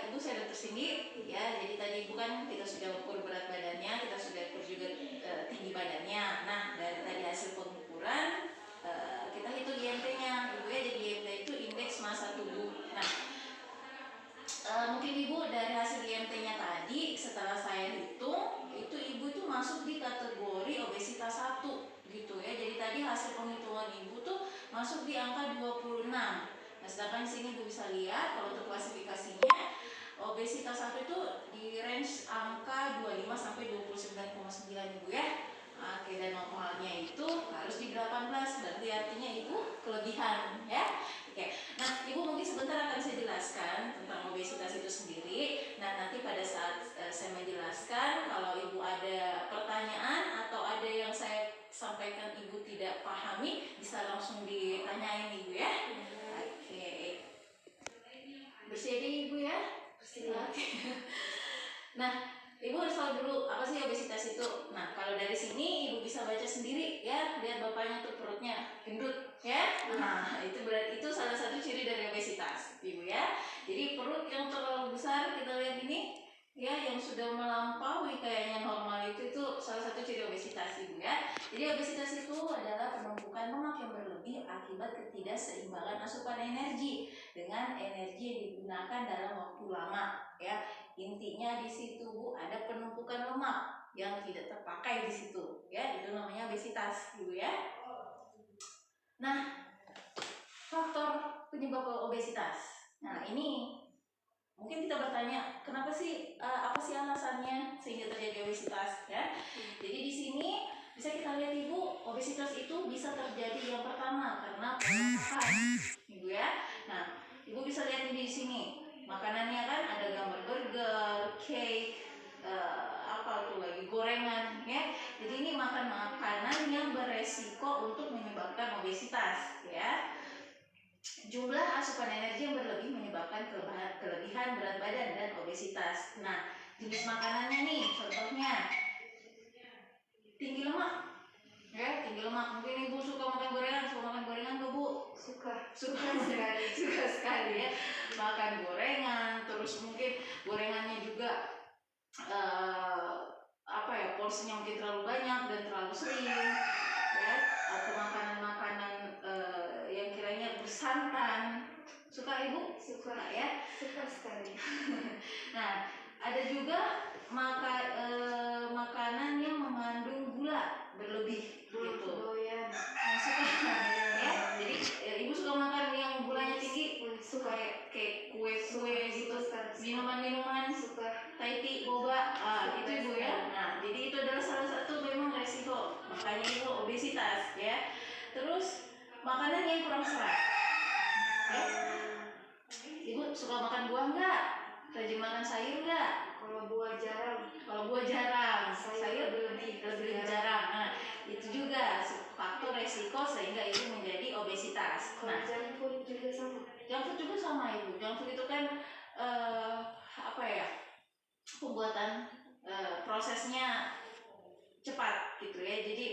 Ibu saya dokter Cindy ya. Jadi tadi ibu kan kita sudah ukur berat badannya, kita sudah ukur juga tinggi badannya. Nah dari tadi hasil pengukuran kita hitung IMT-nya ibu ya. Jadi IMT itu indeks massa tubuh. Nah mungkin ibu dari hasil IMT-nya tadi setelah saya hitung itu ibu itu masuk di kategori obesitas 1 gitu ya. Jadi tadi hasil penghitungan ibu tuh masuk di angka 26. Nah, sedangkan di sini ibu bisa lihat kalau untuk klasifikasinya obesitas 1 itu di range angka 25 sampai 29,9 ibu ya. Oke, dan normalnya itu harus di 18, berarti artinya ibu kelebihan ya. Oke, nah ibu mungkin sebentar akan saya jelaskan tentang obesitas itu sendiri. Nah nanti pada saat saya menjelaskan, kalau ibu ada pertanyaan atau ada yang saya sampaikan ibu tidak pahami, bisa langsung ditanyain ibu ya. Oke, bersedia ibu ya. Bersedia. Oke. Nah ibu harus tahu dulu apa sih obesitas itu. Nah kalau dari sini ibu bisa baca sendiri ya. Lihat bapaknya tuh perutnya gendut ya. Nah itu berarti itu salah satu ciri dari obesitas ibu ya. Jadi perut yang terlalu besar kita lihat ini ya, yang sudah melampaui kayaknya normal itu salah satu ciri obesitas ibu ya. Jadi obesitas itu adalah penumpukan lemak yang berlebih akibat ketidakseimbangan asupan energi dengan energi yang digunakan dalam waktu lama ya. Intinya di situ Bu, ada penumpukan lemak yang tidak terpakai di situ ya, itu namanya obesitas ibu ya. Nah faktor penyebab obesitas, nah ini mungkin kita bertanya kenapa sih, apa sih alasannya sehingga terjadi obesitas ya. Jadi di sini bisa kita lihat ibu, obesitas itu bisa terjadi yang pertama karena pola makan ibu ya. Nah ibu bisa lihat di sini makanannya kan ada gambar burger, cake, apa tuh lagi, gorengan ya. Jadi ini makan makanan yang beresiko untuk menyebabkan obesitas ya. Jumlah asupan energi yang berlebih menyebabkan kelebihan berat badan dan obesitas. Nah, jenis makanannya nih, contohnya tinggi lemak. Ya, tinggi lemak. Mungkin ibu suka makan gorengan gak bu? Suka sekali. Suka sekali ya. Makan gorengan, terus mungkin gorengannya juga apa ya, porsinya mungkin terlalu banyak dan terlalu sering ya. Atau makanan-makanan yang kiranya bersantan. Suka ibu? Suka ya? Suka sekali. Nah ada juga makanan yang mengandung gula berlebih gitu. Nah, suka ya. Jadi ibu suka makan yang gulanya tinggi? Suka kayak kue-kue gitu, minuman-minuman, suka Thai tea, boba, itu ibu ya. Nah jadi itu adalah salah satu memang resiko, makanya ibu obesitas ya. Terus makanan yang kurang serat ya. Ibu suka makan buah enggak? Rajin makan sayur enggak? Kalau buah jarang. Sayur lebih jarang. Nah, itu juga faktor resiko sehingga ibu menjadi obesitas. Nah, junk food juga sama. Junk food juga sama ibu. Junk food itu kan apa ya? Pembuatan prosesnya cepat gitu ya. Jadi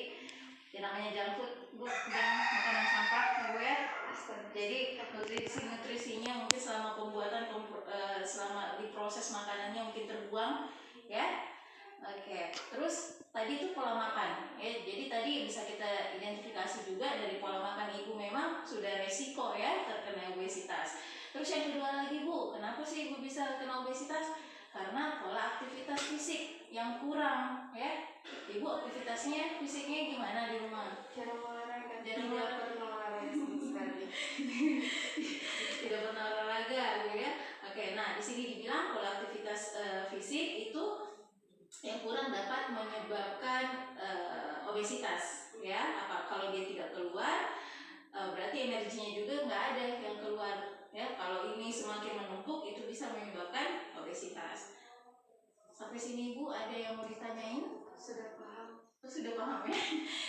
yang namanya junk food, bu, makanan sampah ibu ya. Jadi nutrisinya mungkin selama pembuatan selama di proses makanannya mungkin terbuang ya. Oke, terus tadi itu pola makan ya. Jadi tadi bisa kita identifikasi juga dari pola makan ibu memang sudah resiko ya terkena obesitas. Terus yang kedua lagi bu, kenapa sih ibu bisa kena obesitas? Karena pola aktivitas fisik yang kurang ya. Ibu aktivitasnya fisiknya gimana di rumah? Jarang olahraga sekali. Tidak pernah olahraga gitu ya. Oke, nah di sini dibilang pola aktivitas fisik itu yang kurang dapat menyebabkan obesitas ya. Apa kalau dia tidak keluar berarti energinya juga nggak ada yang keluar ya. Kalau ini semakin menumpuk itu bisa menyebabkan obesitas. Sampai sini ibu ada yang mau ditanyain? Sudah paham ya.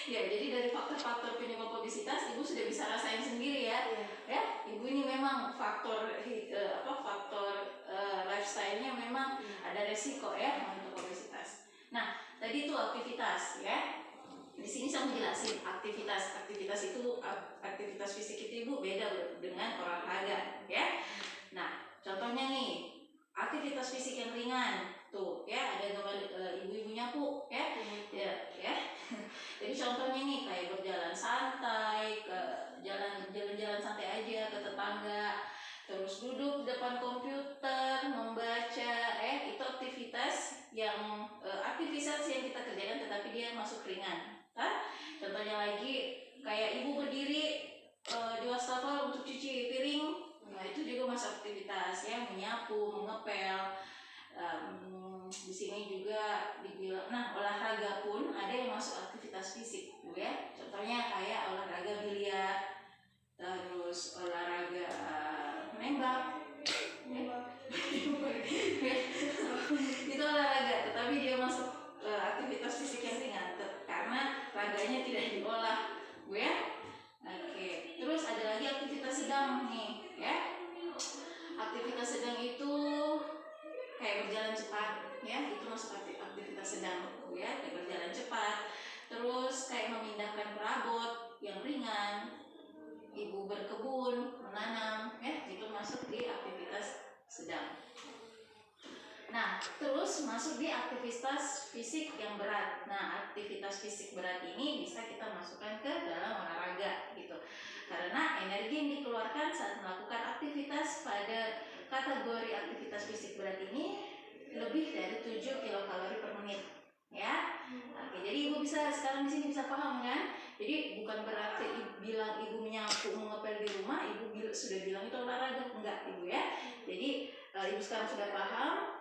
Ya, jadi dari faktor-faktor penyebab obesitas ibu sudah bisa rasain sendiri ya. Ya, ibu ini memang faktor lifestyle-nya memang ada resiko ya untuk obesitas. Nah, tadi itu aktivitas ya. Di sini saya menjelasin aktivitas itu, aktivitas fisik itu ibu beda dengan olahraga ya. Nah, contohnya nih terus duduk depan komputer membaca, itu aktivitas yang kita kerjakan tetapi dia masuk ringan. Contohnya lagi kayak ibu berdiri di wastafel untuk cuci piring, nah itu juga masuk aktivitas ya, menyapu, mengepel. Di sini juga dibilang, nah olahraga pun ada yang masuk aktivitas fisik, ya. Contohnya kayak olahraga biliar, terus olahraga menembak, itu olahraga, tetapi dia masuk aktivitas fisik yang ringan karena raganya tidak diolah, ya. Oke, terus ada lagi aktivitas sedang nih, ya. Aktivitas sedang itu kayak berjalan cepat, ya, itu masuk aktivitas sedang, ya, kayak berjalan cepat. Terus kayak memindahkan perabot yang ringan, ibu berkebun, menanam, ya, itu masuk di aktivitas sedang. Nah, terus masuk di aktivitas fisik yang berat. Nah, aktivitas fisik berat ini bisa kita masukkan ke dalam olahraga gitu. Karena energi yang dikeluarkan saat melakukan aktivitas pada kategori aktivitas fisik berat ini lebih dari 7 kilokalori per menit, ya. Oke, jadi ibu bisa sekarang di sini bisa paham kan? Jadi bukan berarti bilang ibu menyapu mengepel di rumah, ibu sudah bilang itu olahraga, enggak ibu ya. Jadi ibu sekarang sudah paham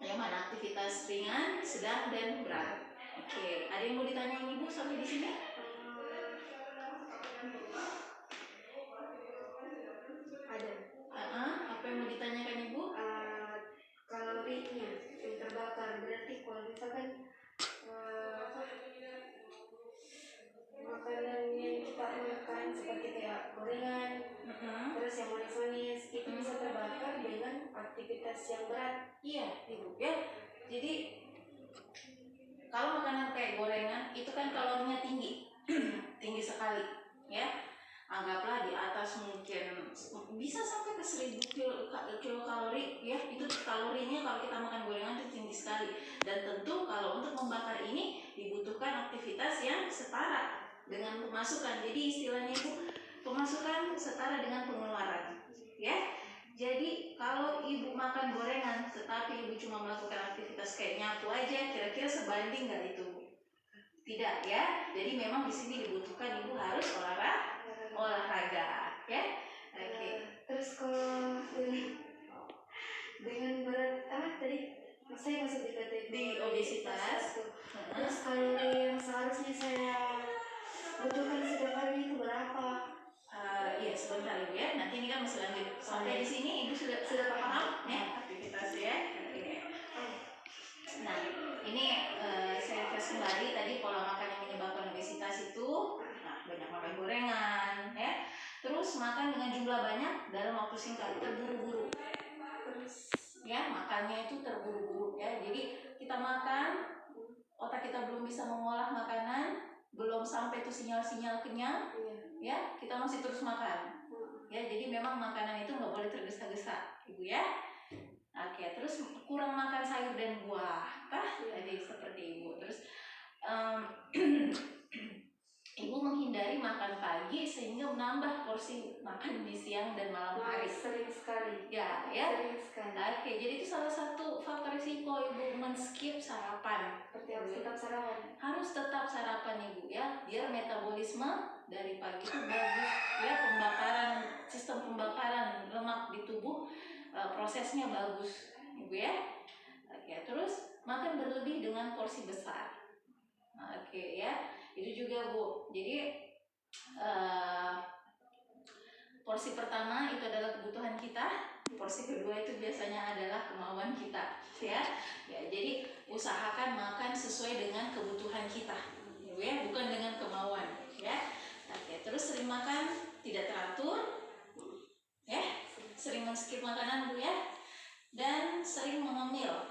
yang mana aktivitas ringan, sedang, dan berat. Oke, ada yang mau ditanyain ibu sampai di sini? Ada. Apa yang mau ditanyakan ibu? Kalorinya yang terbakar, berarti kalau misalkan makanan yang kita makan seperti kayak gorengan, terus yang manis-manis itu bisa terbakar dengan aktivitas yang berat. Iya, ibu ya. Jadi kalau makanan kayak gorengan itu kan kalorinya tinggi, tinggi sekali, ya. Anggaplah di atas mungkin bisa sampai ke 1000 kilokalori, ya. Itu kalorinya kalau kita makan gorengan itu tinggi sekali. Dan tentu kalau untuk membakar ini dibutuhkan aktivitas yang setara dengan pemasukan. Jadi istilahnya itu pemasukan setara dengan pengeluaran, ya. Jadi kalau ibu makan gorengan tetapi ibu cuma melakukan aktivitas kayak nyapu aja, kira-kira sebanding nggak itu? Tidak, ya. Jadi memang di sini dibutuhkan ibu harus olahraga, ya. Oke. Terus kalau dengan berat tadi saya masuk di kategori di obesitas. Terus kalori yang seharusnya saya butuhkan setiap hari itu berapa? Iya, sebentar ibu ya. Nanti ini kan masih lanjut. Sampai di sini ibu sudah paham ya aktivitas ya. Nah, ini saya refresh kembali tadi pola makan yang menyebabkan obesitas itu. Nah, banyak makan gorengan, ya. Terus makan dengan jumlah banyak dalam waktu singkat, terburu-buru. Terus ya makannya itu terburu-buru, ya. Jadi kita makan, otak kita belum bisa mengolah makanan, belum sampai tuh sinyal-sinyal kenyang, ya, kita masih terus makan, ya. Jadi memang makanan itu nggak boleh tergesa-gesa, ibu ya. Oke, terus kurang makan sayur dan buah, jadi seperti ibu. Terus ibu menghindari makan pagi sehingga menambah porsi makan di siang dan malam hari. Sering sekali. Ya. Sering sekali. Oke, jadi itu salah satu faktor risiko ibu men-skip sarapan. Seperti harus tetap sarapan. Harus tetap sarapan ibu ya, biar metabolisme dari pagi itu bagus, ya, sistem pembakaran lemak di tubuh prosesnya bagus, ibu ya. Oke, terus makan berlebih dengan porsi besar. Oke ya, itu juga bu. Jadi porsi pertama itu adalah kebutuhan kita, porsi kedua itu biasanya adalah kemauan kita, ya. Jadi usahakan makan sesuai dengan kebutuhan kita, ya, bukan dengan kemauan, ya. Oke, terus sering makan tidak teratur, ya, sering men-skip makanan bu ya, dan sering mengemil.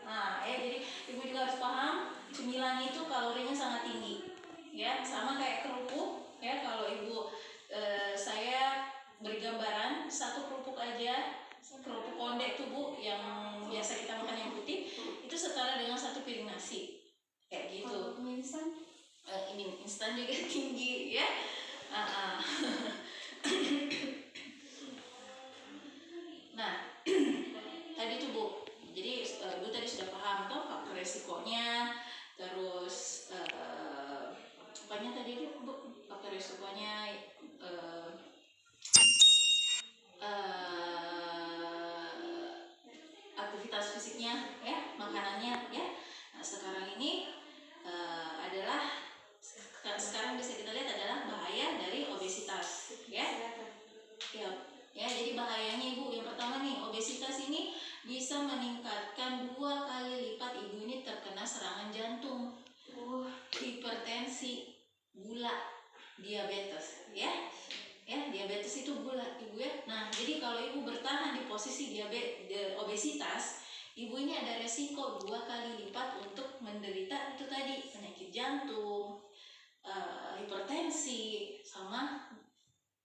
Nah, ya, jadi ibu juga harus paham cemilan itu kalorinya sangat tinggi, ya, sama kayak kerupuk, ya. Kalau ibu saya beri gambaran satu kerupuk aja, kerupuk konde itu bu, yang biasa kita makan yang putih, itu setara dengan satu piring nasi, kayak gitu. Ini instan juga tinggi, ya. Jadi bahayanya ibu, yang pertama nih, obesitas ini bisa meningkatkan 2 kali lipat ibu ini terkena serangan jantung, hipertensi, gula, diabetes, ya. Ya, diabetes itu gula ibu ya. Nah, jadi kalau ibu bertahan di posisi obesitas, ibu ini ada resiko 2 kali lipat untuk menderita itu tadi, penyakit jantung, hipertensi, sama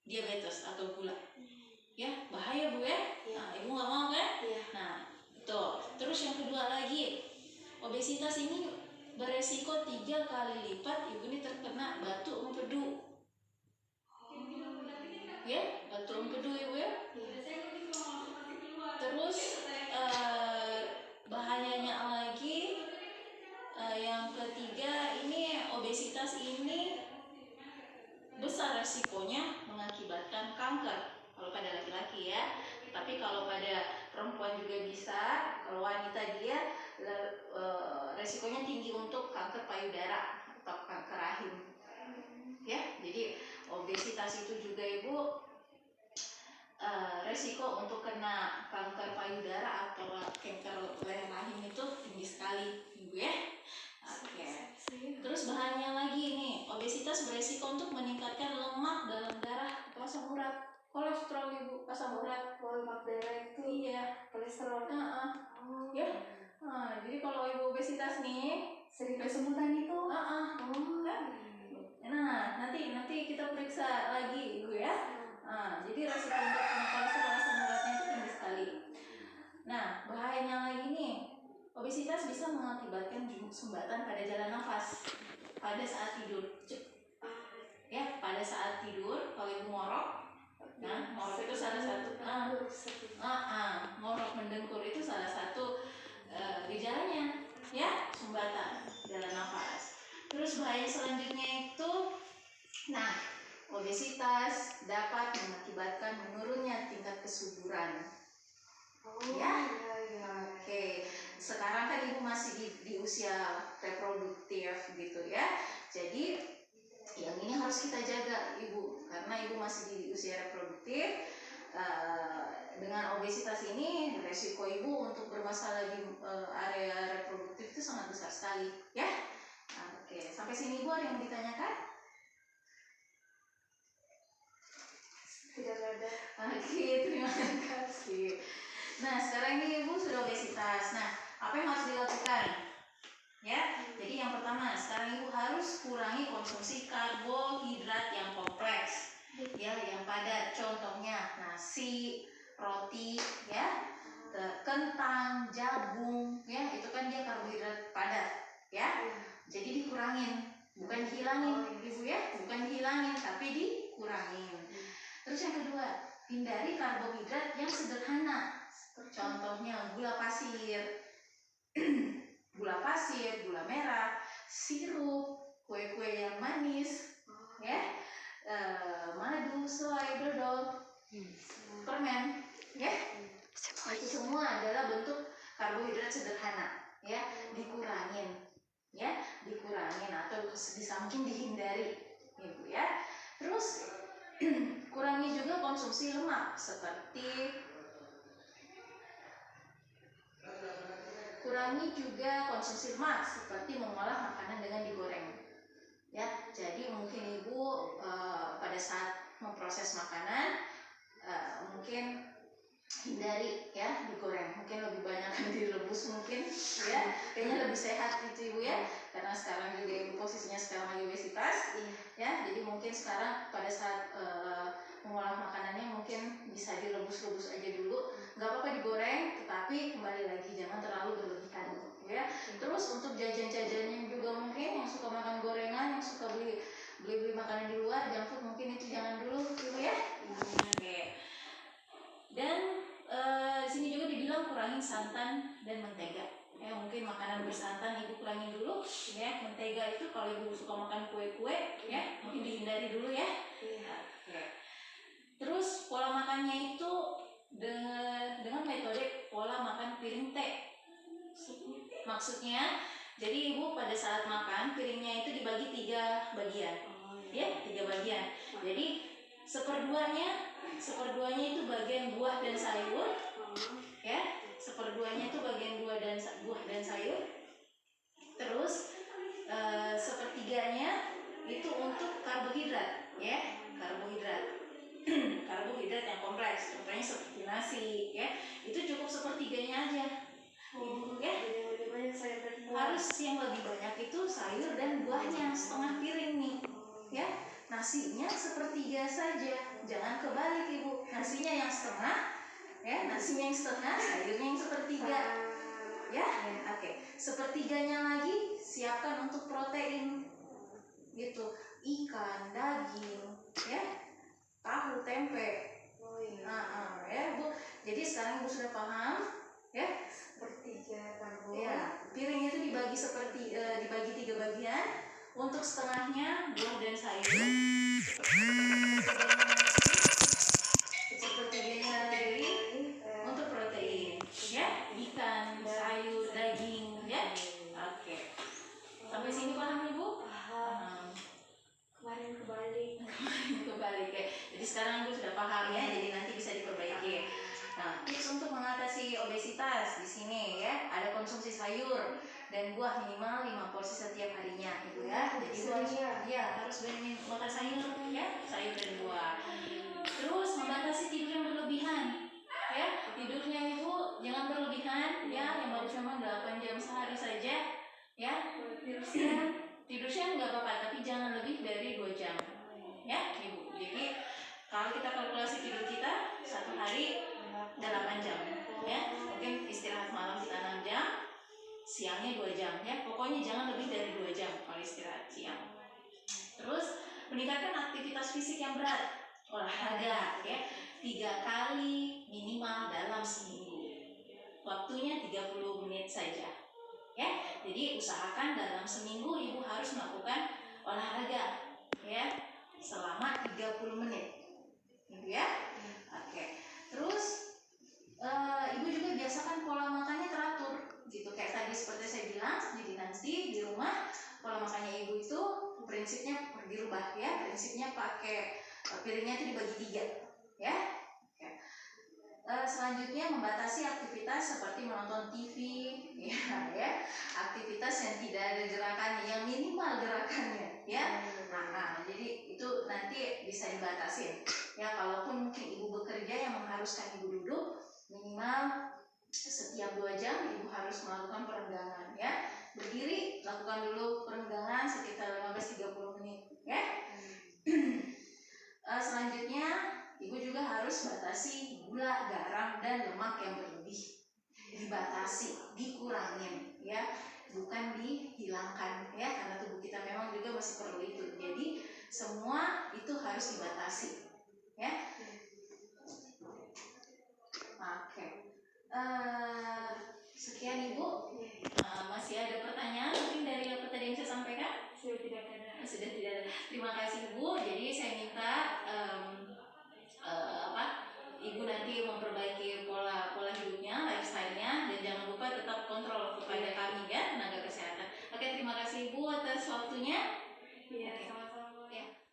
diabetes atau gula. Ya, bahaya bu ya. Nah, ibu nggak mau kan? Nah, tuh. Terus yang kedua lagi, obesitas ini beresiko 3 kali lipat ibu ini terkena batu empedu. Ya, batu empedu ibu ya. Terus bahayanya lagi, yang ketiga ini obesitas ini besar resikonya mengakibatkan kanker kalau pada laki-laki ya. Tapi kalau pada perempuan juga bisa. Kalau wanita dia resikonya tinggi untuk kanker payudara atau kanker rahim. Ya, jadi obesitas itu juga ibu resiko untuk kena kanker payudara atau kanker rahim itu tinggi sekali ibu ya. Oke. Terus bahannya lagi nih, obesitas beresiko untuk meningkatkan lemak dalam darah atau asam urat, kolesterol ibu, asam urat. Lemak darah itu Iya, kolesterol. Ya. Jadi kalau ibu obesitas nih sering kesemutan itu. Nah, nanti kita periksa lagi ibu ya. Jadi resiko untuk kena kolesterol asam uratnya itu tinggi sekali. Nah, bahayanya lagi nih, obesitas bisa mengakibatkan sumbatan pada jalan nafas pada saat tidur. Ya, pada saat tidur kalau ibu ngorok, nah ngorok itu salah satu ngorok mendengkur itu salah satu gejalanya, ya, sumbatan jalan nafas. Terus bahaya selanjutnya itu, nah, obesitas dapat mengakibatkan menurunnya tingkat kesuburan. Ya. Oke. Sekarang kan ibu masih di usia reproduktif gitu ya. Jadi yang ini harus kita jaga ibu, karena ibu masih di usia reproduktif. Dengan obesitas ini resiko ibu untuk bermasalah di area reproduktif itu sangat besar sekali ya. Oke, sampai sini ibu ada yang ditanyakan? Tidak ada. Oke, terima kasih. Nah, sekarang ini ibu sudah obesitas. Nah, apa yang harus dilakukan? Ya, jadi yang pertama, sekarang ibu harus kurangi konsumsi karbohidrat yang kompleks, ya, yang padat. Contohnya nasi, roti, ya, kentang, jagung, ya, itu kan dia karbohidrat padat, ya. Jadi dikurangin, bukan dihilangin, ibu ya, bukan dihilangin, tapi dikurangin. Terus yang kedua, hindari karbohidrat yang sederhana. Contohnya gula pasir, gula merah, sirup, kue-kue yang manis, ya, madu, selai, dodol, permen, ya. Itu semua adalah bentuk karbohidrat sederhana, ya, dikurangin, ya, atau bisa mungkin dihindari, ibu ya. Terus kurangi juga konsumsi lemak seperti mengolah makanan dengan digoreng. Ya, jadi mungkin ibu pada saat memproses makanan mungkin hindari ya digoreng, mungkin lebih banyak direbus mungkin ya, kayaknya lebih sehat itu ibu ya, karena sekarang juga ibu posisinya sekarang lagi obesitas ya, jadi mungkin sekarang pada saat mengolah makanannya mungkin bisa direbus aja dulu, nggak apa-apa digoreng, tetapi kembali lagi jangan terlalu berlebihan ya. Terus untuk jajan-jajannya juga mungkin yang suka makan gorengan, yang suka beli makanan di luar, junk food mungkin itu jangan dulu ibu ya. Oke. Dan di sini juga dibilang kurangin santan dan mentega. Ya, mungkin makanan bersantan ibu kurangin dulu ya. Mentega itu kalau ibu suka makan kue-kue ya, mungkin dihindari dulu ya. Oke. Terus pola makannya itu dengan metode pola makan piring teh. Maksudnya, jadi ibu pada saat makan piringnya itu dibagi 3 bagian. Ya, 3 bagian. Jadi 1/2-nya seperduanya itu bagian buah dan sayur, ya. Seperduanya itu bagian buah dan sayur. Terus sepertiganya itu untuk karbohidrat, ya, karbohidrat. Karbohidrat yang kompleks, contohnya seperti nasi, ya. Itu cukup sepertiganya aja. Ibu, ya. Harus yang lebih banyak itu sayur dan buahnya, setengah piring nih, ya. Nasinya sepertiga saja, jangan kebalik ibu. Nasinya yang setengah, ya, nasinya yang setengah, sayurnya yang sepertiga, ya. Oke. Sepertiganya lagi siapkan untuk protein, gitu. Ikan, daging, ya, tahu, tempe. Ya bu. Jadi sekarang ibu sudah paham, ya. Sepertiga karbo. Ya, piring itu dibagi dibagi 3 bagian. Untuk setengahnya buah dan sayur. Sepertiganya lagi untuk protein, ya, ikan, sayur, daging, ya. Oke. Sampai sini paham ibu? Paham. Kemarin kebalik. Ya. Jadi sekarang ibu sudah paham, ya. Jadi nanti bisa diperbaiki. Nah, tips untuk mengatasi obesitas di sini, ya, ada konsumsi sayur dan buah minimal 5 porsi setiap harinya, ibu, ya. Jadi ibu harus, ya, harus banyak makan sayur, ya, sayur dan buah. Terus membatasi tidur yang berlebihan, ya. Tidurnya ibu jangan berlebihan, ya, yang bagus memang 8 jam sehari saja, ya. Tidur siang nggak apa-apa, tapi jangan lebih dari 2 jam, ya, ibu. Jadi kalau kita kalkulasi tidur kita satu hari 8 jam, ya. Mungkin istirahat malam kita 6 jam, siangnya 2 jam, ya. Pokoknya jangan lebih dari 2 jam kalau istirahat siang. Terus meningkatkan aktivitas fisik yang berat, olahraga, ya, 3 kali minimal dalam seminggu. Waktunya 30 menit saja, ya. Jadi usahakan dalam seminggu ibu harus melakukan olahraga, ya, selama 30 menit, gitu, ya. Oke. Terus ibu juga biasakan pola makannya teratur, gitu. Kayak tadi seperti saya bilang, jadi nanti di rumah pola makannya ibu itu prinsipnya dirubah, ya. Prinsipnya pakai piringnya itu dibagi 3, ya. Oke. Selanjutnya membatasi aktivitas seperti menonton TV, ya. Aktivitas yang tidak ada gerakannya, yang minimal gerakannya, ya. Nah, jadi itu nanti bisa dibatasin, ya. Kalaupun mungkin ibu bekerja yang mengharuskan ibu duduk, minimal setiap 2 jam ibu harus melakukan perenggangan, ya. Berdiri, lakukan dulu perenggangan sekitar 15-30 menit, ya. Selanjutnya ibu juga harus batasi gula, garam, dan lemak yang berlebih. Dibatasi, dikurangin, ya, bukan dihilangkan, ya, karena tubuh kita memang juga masih perlu itu. Jadi semua itu harus dibatasi, ya. Oke. Sekian